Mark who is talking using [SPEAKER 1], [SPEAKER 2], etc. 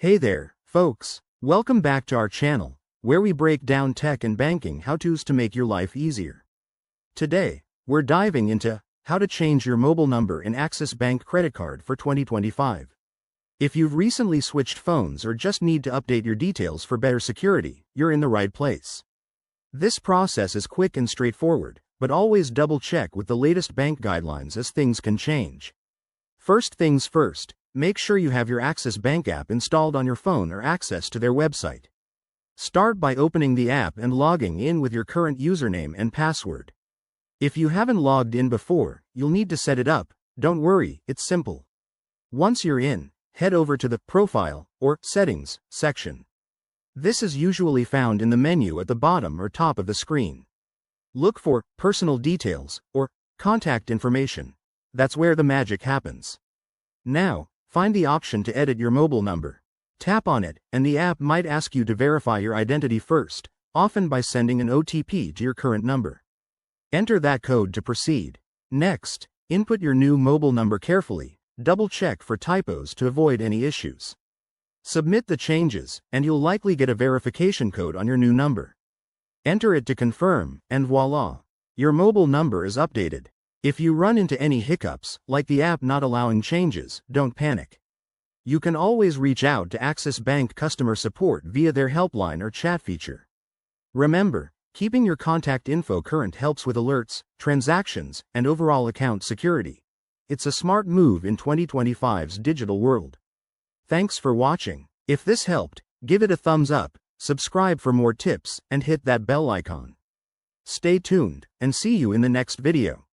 [SPEAKER 1] Hey there, folks. Welcome back to our channel, where we break down tech and banking how-tos to make your life easier. Today, we're diving into how to change your mobile number in Axis Bank credit card for 2025. If you've recently switched phones or just need to update your details for better security, you're in the right place. This process is quick and straightforward, but always double-check with the latest bank guidelines as things can change. First things first, make sure you have your Axis Bank app installed on your phone or access to their website. Start by opening the app and logging in with your current username and password. If you haven't logged in before, you'll need to set it up. Don't worry, it's simple. Once you're in, head over to the Profile or Settings section. This is usually found in the menu at the bottom or top of the screen. Look for Personal Details or Contact Information. That's where the magic happens. Now, find the option to edit your mobile number. Tap on it, and the app might ask you to verify your identity first, often by sending an OTP to your current number. Enter that code to proceed. Next, input your new mobile number carefully. Double-check for typos to avoid any issues. Submit the changes, and you'll likely get a verification code on your new number. Enter it to confirm, and voila! Your mobile number is updated. If you run into any hiccups, like the app not allowing changes, don't panic. You can always reach out to Axis Bank customer support via their helpline or chat feature. Remember, keeping your contact info current helps with alerts, transactions, and overall account security. It's a smart move in 2025's digital world. Thanks for watching. If this helped, give it a thumbs up, subscribe for more tips, and hit that bell icon. Stay tuned, and see you in the next video.